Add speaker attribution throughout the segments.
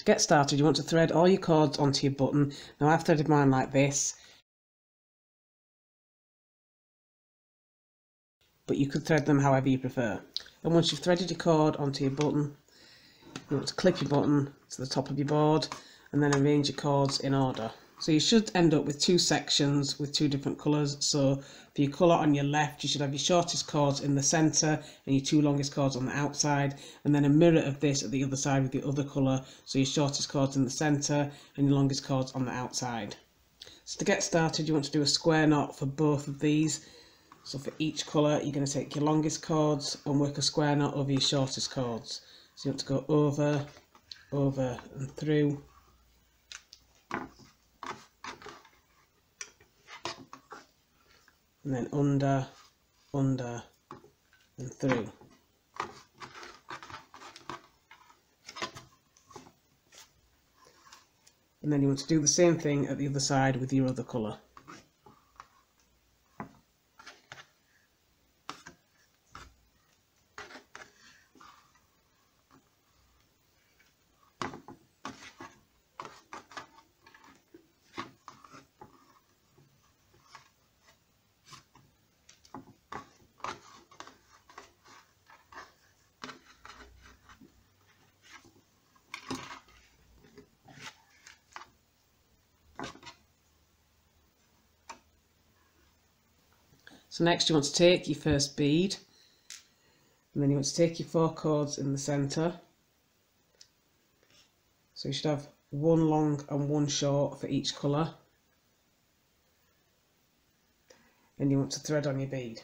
Speaker 1: get started, you want to thread all your cords onto your button. Now I've threaded mine like this, but you could thread them however you prefer. And once you've threaded your cord onto your button, you want to clip your button to the top of your board and then arrange your cords in order. So you should end up with two sections with two different colours. So for your colour on your left, you should have your shortest cords in the centre and your two longest cords on the outside, and then a mirror of this at the other side with the other colour. So your shortest cords in the centre and your longest cords on the outside. So to get started, you want to do a square knot for both of these. So for each colour, you're going to take your longest cords and work a square knot over your shortest cords. So you want to go over, over and through. And then under, under and through. And then you want to do the same thing at the other side with your other colour. So next you want to take your first bead, and then you want to take your 4 cords in the centre. So you should have one long and one short for each colour. And you want to thread on your bead.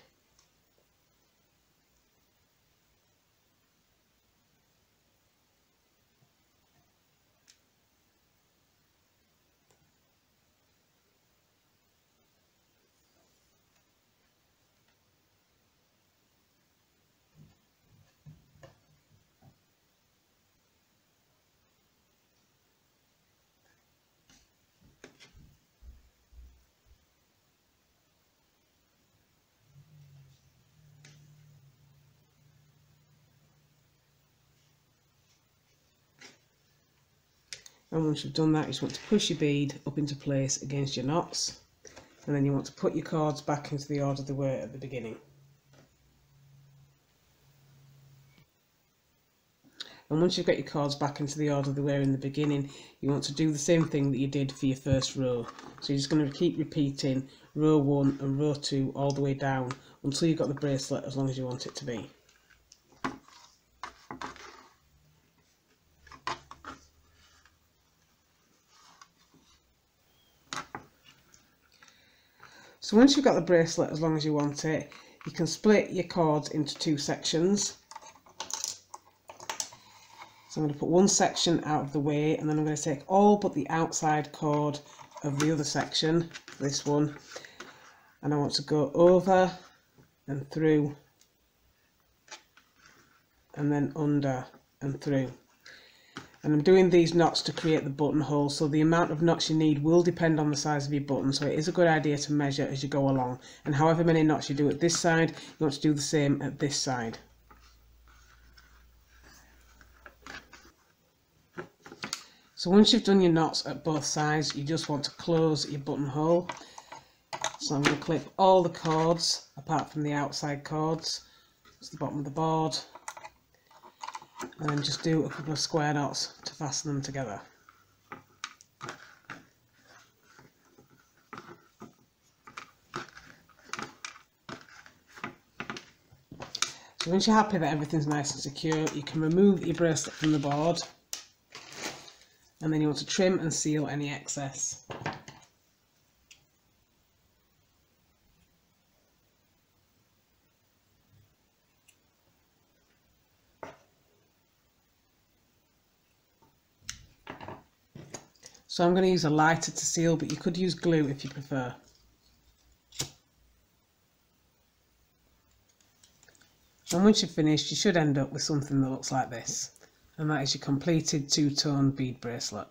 Speaker 1: And once you've done that, you just want to push your bead up into place against your knots, and then you want to put your cords back into the order they were at the beginning. And once you've got your cords back into the order they were in the beginning, you want to do the same thing that you did for your first row. So you're just going to keep repeating row 1 and row 2 all the way down until you've got the bracelet as long as you want it to be. So once you've got the bracelet as long as you want it, you can split your cords into 2 sections. So I'm going to put one section out of the way, and then I'm going to take all but the outside cord of the other section, this one, and I want to go over and through and then under and through. And I'm doing these knots to create the buttonhole, so the amount of knots you need will depend on the size of your button, so it is a good idea to measure as you go along. And however many knots you do at this side, you want to do the same at this side. So once you've done your knots at both sides, you just want to close your buttonhole. So I'm going to clip all the cords apart from the outside cords to the bottom of the board, and then just do a couple of square knots to fasten them together. So once you're happy that everything's nice and secure, you can remove your bracelet from the board, and then you want to trim and seal any excess. So I'm going to use a lighter to seal, but you could use glue if you prefer. And once you've finished, you should end up with something that looks like this. And that is your completed 2-tone bead bracelet.